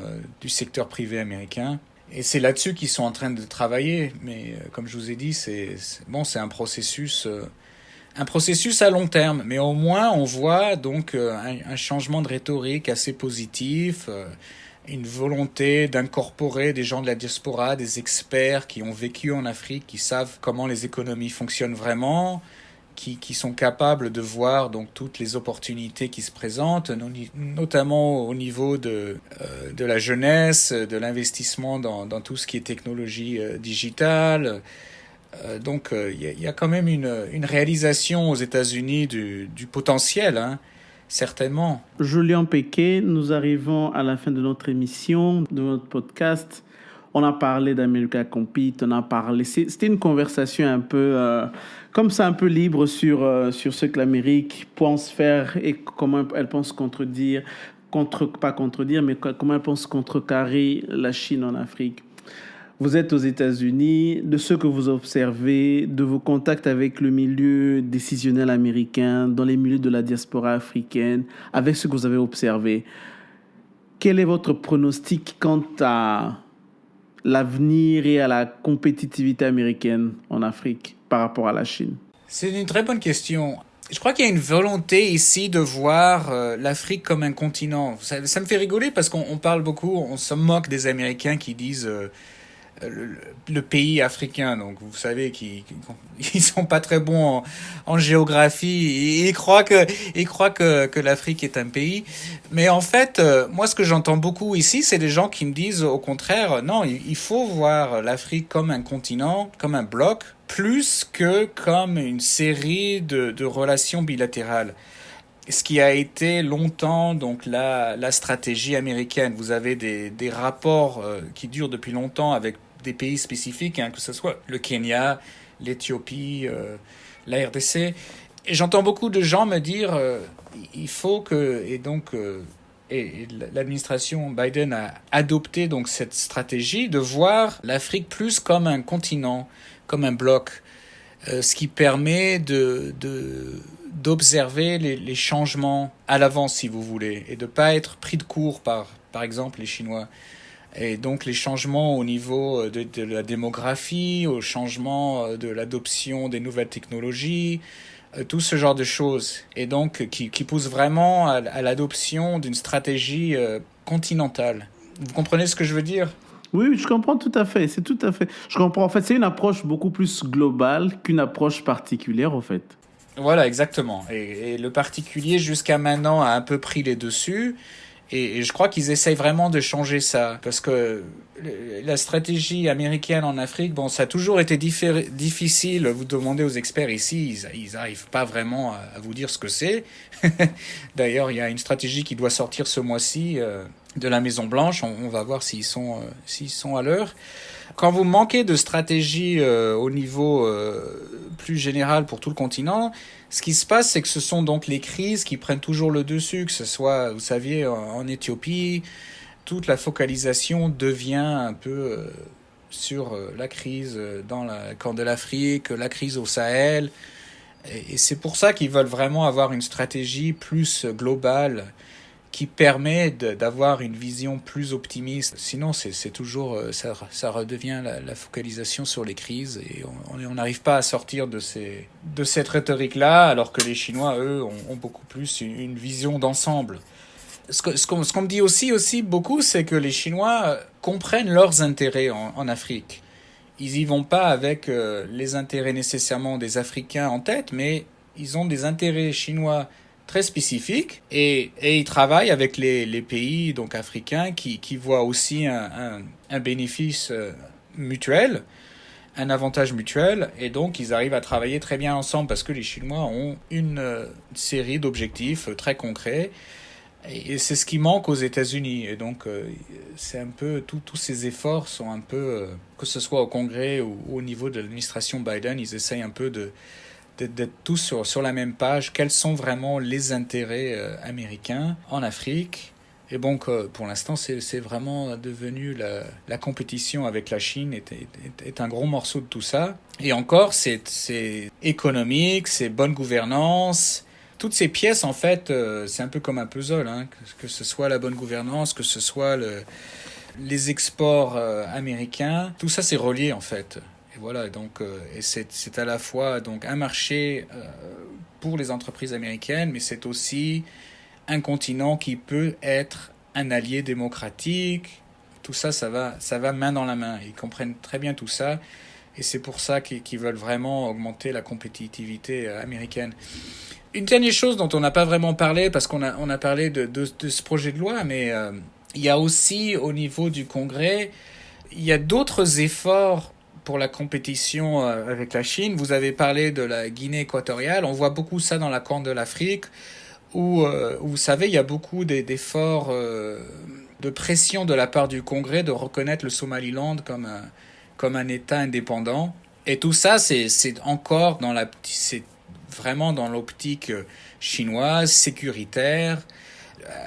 du secteur privé américain. Et c'est là-dessus qu'ils sont en train de travailler. Mais comme je vous ai dit, c'est un processus à long terme. Mais au moins, on voit donc un changement de rhétorique assez positif, une volonté d'incorporer des gens de la diaspora, des experts qui ont vécu en Afrique, qui savent comment les économies fonctionnent vraiment, qui sont capables de voir donc toutes les opportunités qui se présentent, notamment au niveau de la jeunesse, de l'investissement dans tout ce qui est technologie digitale. Donc il y a quand même une réalisation aux États-Unis du potentiel, hein, certainement. Julien Péquet, nous arrivons à la fin de notre émission, de notre podcast. On a parlé d'America Compete, c'était une conversation un peu comme ça, un peu libre sur ce que l'Amérique pense faire et comment elle pense pas contredire, mais comment elle pense contrecarrer la Chine en Afrique. Vous êtes aux États-Unis, de ce que vous observez, de vos contacts avec le milieu décisionnel américain, dans les milieux de la diaspora africaine, avec ce que vous avez observé. Quel est votre pronostic quant à l'avenir et à la compétitivité américaine en Afrique par rapport à la Chine? C'est une très bonne question. Je crois qu'il y a une volonté ici de voir l'Afrique comme un continent. Ça me fait rigoler parce qu'on parle beaucoup, on se moque des Américains qui disent le pays africain. Donc vous savez qu'ils sont pas très bons en géographie. Ils croient que l'Afrique est un pays. Mais en fait, moi ce que j'entends beaucoup ici, c'est des gens qui me disent au contraire, non, il faut voir l'Afrique comme un continent, comme un bloc, plus que comme une série de relations bilatérales. Ce qui a été longtemps donc la stratégie américaine. Vous avez des rapports qui durent depuis longtemps avec des pays spécifiques, que ce soit le Kenya, l'Éthiopie, la RDC. Et j'entends beaucoup de gens me dire il faut que... Et l'administration Biden a adopté donc cette stratégie de voir l'Afrique plus comme un continent, comme un bloc, ce qui permet d'observer les changements à l'avance, si vous voulez, et de ne pas être pris de court par exemple les Chinois. Et donc les changements au niveau de la démographie, au changement de l'adoption des nouvelles technologies, tout ce genre de choses. Et donc qui pousse vraiment à l'adoption d'une stratégie continentale. Vous comprenez ce que je veux dire ? Oui, je comprends tout à fait. C'est tout à fait. Je comprends. En fait, c'est une approche beaucoup plus globale qu'une approche particulière, en fait. Voilà, exactement. Et le particulier, jusqu'à maintenant, a un peu pris les dessus. Et je crois qu'ils essayent vraiment de changer ça. Parce que la stratégie américaine en Afrique, bon, ça a toujours été difficile. Vous demandez aux experts ici, ils n'arrivent pas vraiment à vous dire ce que c'est. D'ailleurs, il y a une stratégie qui doit sortir ce mois-ci de la Maison-Blanche. On va voir s'ils sont à l'heure. Quand vous manquez de stratégie au niveau plus général pour tout le continent, ce qui se passe, c'est que ce sont donc les crises qui prennent toujours le dessus, que ce soit, vous saviez, en Éthiopie, toute la focalisation devient un peu sur la crise dans la Corne de l'Afrique, la crise au Sahel. Et c'est pour ça qu'ils veulent vraiment avoir une stratégie plus globale qui permet d'avoir une vision plus optimiste. Sinon, c'est toujours, ça redevient la focalisation sur les crises et on n'arrive pas à sortir de cette rhétorique-là, alors que les Chinois, eux, ont beaucoup plus une vision d'ensemble. Ce qu'on me dit aussi beaucoup, c'est que les Chinois comprennent leurs intérêts en Afrique. Ils y vont pas avec les intérêts nécessairement des Africains en tête, mais ils ont des intérêts chinois très spécifiques et ils travaillent avec les pays donc africains qui voient aussi un bénéfice mutuel, un avantage mutuel, et donc ils arrivent à travailler très bien ensemble parce que les Chinois ont une série d'objectifs très concrets. Et c'est ce qui manque aux États-Unis. Et donc, c'est un peu tous ces efforts sont un peu, que ce soit au Congrès ou au niveau de l'administration Biden, ils essayent un peu d'être tous sur la même page. Quels sont vraiment les intérêts américains en Afrique? Et donc, pour l'instant, c'est vraiment devenu la compétition avec la Chine est un gros morceau de tout ça. Et encore, c'est économique, c'est bonne gouvernance. Toutes ces pièces, en fait, c'est un peu comme un puzzle, que ce soit la bonne gouvernance, que ce soit les exports américains, tout ça c'est relié en fait. Et voilà, donc et c'est à la fois donc un marché pour les entreprises américaines, mais c'est aussi un continent qui peut être un allié démocratique. Tout ça, ça va main dans la main. Ils comprennent très bien tout ça, et c'est pour ça qu'ils veulent vraiment augmenter la compétitivité américaine. Une dernière chose dont on n'a pas vraiment parlé, parce qu'on a parlé de ce projet de loi, mais il y a aussi au niveau du Congrès, il y a d'autres efforts pour la compétition avec la Chine. Vous avez parlé de la Guinée équatoriale, on voit beaucoup ça dans la Corne de l'Afrique, où vous savez, il y a beaucoup d'efforts de pression de la part du Congrès de reconnaître le Somaliland comme un État indépendant. Et tout ça, c'est encore c'est vraiment dans l'optique chinoise, sécuritaire,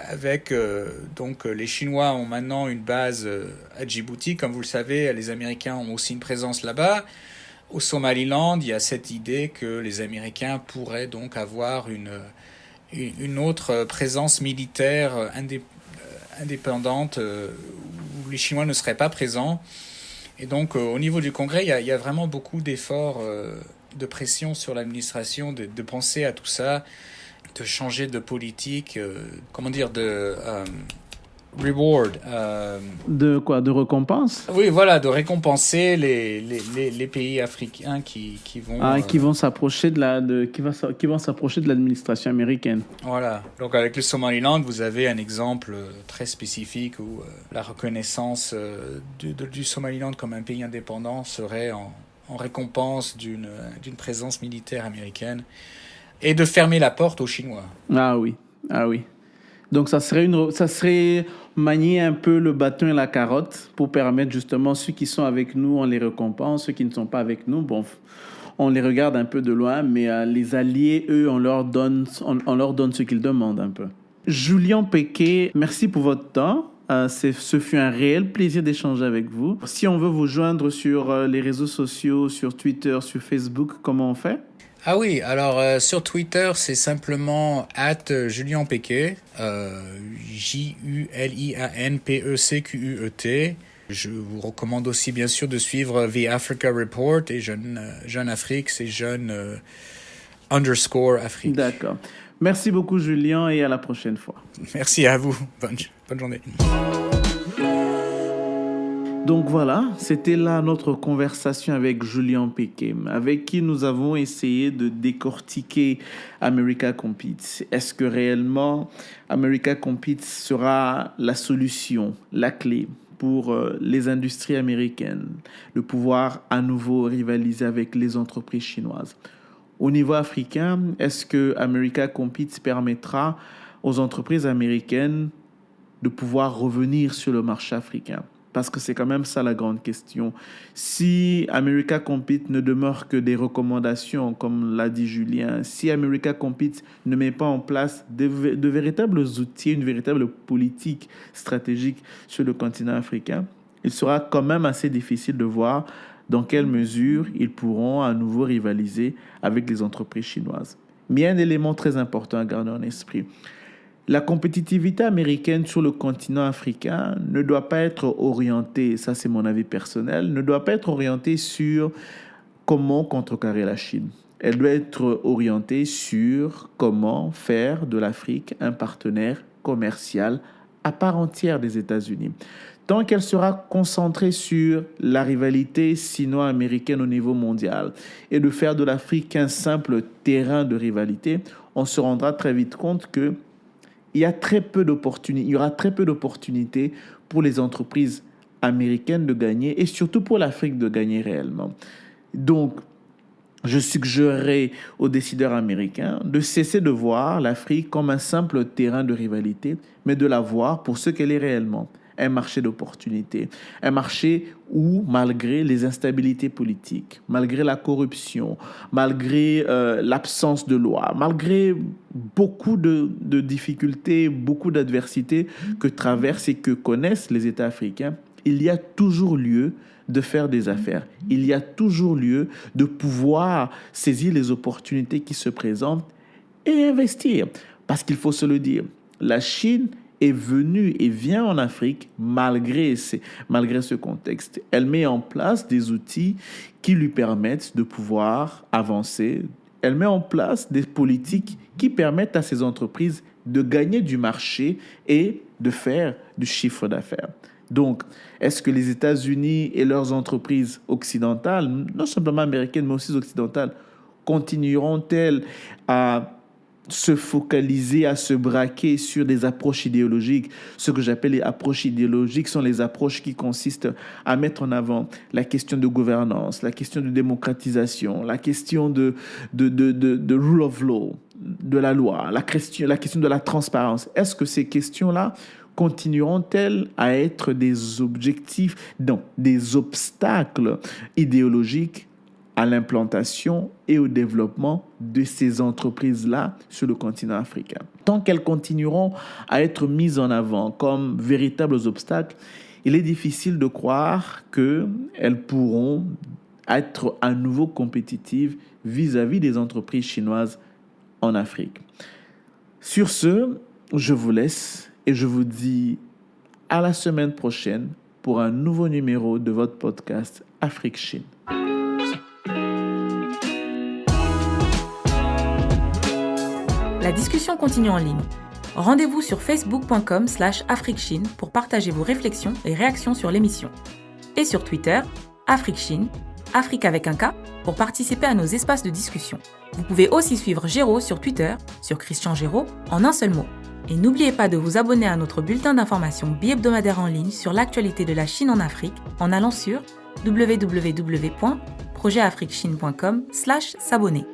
avec donc les Chinois ont maintenant une base à Djibouti, comme vous le savez, les Américains ont aussi une présence là-bas. Au Somaliland, il y a cette idée que les Américains pourraient donc avoir une autre présence militaire indépendante où les Chinois ne seraient pas présents. Et donc, au niveau du Congrès, il y a vraiment beaucoup d'efforts de pression sur l'administration, de penser à tout ça, de changer de politique, de reward. De quoi? De récompense? Oui, voilà, de récompenser les pays africains qui vont... qui vont s'approcher qui vont s'approcher de l'administration américaine. Voilà. Donc avec le Somaliland, vous avez un exemple très spécifique où la reconnaissance du Somaliland comme un pays indépendant serait en récompense d'une présence militaire américaine et de fermer la porte aux Chinois. Ah oui. Donc ça serait manier un peu le bâton et la carotte pour permettre justement ceux qui sont avec nous, on les récompense, ceux qui ne sont pas avec nous, bon, on les regarde un peu de loin, mais les alliés, eux, on leur donne ce qu'ils demandent un peu. Julien Péquet, merci pour votre temps. Ce fut un réel plaisir d'échanger avec vous. Si on veut vous joindre sur les réseaux sociaux, sur Twitter, sur Facebook, comment on fait? Ah oui, alors sur Twitter, c'est simplement @Julien Péquet, JULIANPECQUET. Je vous recommande aussi bien sûr de suivre The Africa Report et Jeune Afrique, c'est jeune_Afrique. D'accord. Merci beaucoup Julien et à la prochaine fois. Merci à vous. Bonne journée. Donc voilà, c'était là notre conversation avec Julien Péquet, avec qui nous avons essayé de décortiquer America Competes. Est-ce que réellement America Competes sera la solution, la clé pour les industries américaines de pouvoir à nouveau rivaliser avec les entreprises chinoises? Au niveau africain, est-ce que America Competes permettra aux entreprises américaines de pouvoir revenir sur le marché africain? Parce que c'est quand même ça la grande question. Si America Competes ne demeure que des recommandations, comme l'a dit Julien, si America Competes ne met pas en place de véritables outils, une véritable politique stratégique sur le continent africain, il sera quand même assez difficile de voir dans quelle mesure ils pourront à nouveau rivaliser avec les entreprises chinoises. Mais il y a un élément très important à garder en esprit. La compétitivité américaine sur le continent africain ne doit pas être orientée, ça c'est mon avis personnel, ne doit pas être orientée sur comment contrecarrer la Chine. Elle doit être orientée sur comment faire de l'Afrique un partenaire commercial à part entière des États-Unis. Tant qu'elle sera concentrée sur la rivalité sino-américaine au niveau mondial et de faire de l'Afrique un simple terrain de rivalité, on se rendra très vite compte que il y aura très peu d'opportunités pour les entreprises américaines de gagner et surtout pour l'Afrique de gagner réellement. Donc, je suggérerais aux décideurs américains de cesser de voir l'Afrique comme un simple terrain de rivalité, mais de la voir pour ce qu'elle est réellement. Un marché d'opportunités, un marché où, malgré les instabilités politiques, malgré la corruption, malgré l'absence de loi, malgré beaucoup de difficultés, beaucoup d'adversités que traversent et que connaissent les États africains, il y a toujours lieu de faire des affaires. Il y a toujours lieu de pouvoir saisir les opportunités qui se présentent et investir. Parce qu'il faut se le dire, la Chine est venue et vient en Afrique malgré ce contexte. Elle met en place des outils qui lui permettent de pouvoir avancer. Elle met en place des politiques qui permettent à ces entreprises de gagner du marché et de faire du chiffre d'affaires. Donc, est-ce que les États-Unis et leurs entreprises occidentales, non simplement américaines, mais aussi occidentales, continueront-elles à se focaliser, à se braquer sur des approches idéologiques? Ce que j'appelle les approches idéologiques sont les approches qui consistent à mettre en avant la question de gouvernance, la question de démocratisation, la question de rule of law, de la loi, la question de la transparence. Est-ce que ces questions-là continueront-elles à être des objectifs, non, des obstacles idéologiques à l'implantation et au développement de ces entreprises-là sur le continent africain. Tant qu'elles continueront à être mises en avant comme véritables obstacles, il est difficile de croire qu'elles pourront être à nouveau compétitives vis-à-vis des entreprises chinoises en Afrique. Sur ce, je vous laisse et je vous dis à la semaine prochaine pour un nouveau numéro de votre podcast Afrique-Chine. La discussion continue en ligne. Rendez-vous sur facebook.com/AfriqueChine pour partager vos réflexions et réactions sur l'émission. Et sur Twitter, AfriqueChine, Afrique avec un K, pour participer à nos espaces de discussion. Vous pouvez aussi suivre Géraud sur Twitter, sur Christian Géraud, en un seul mot. Et n'oubliez pas de vous abonner à notre bulletin d'information bi-hebdomadaire en ligne sur l'actualité de la Chine en Afrique en allant sur www.projetafriquechine.com/s'abonner.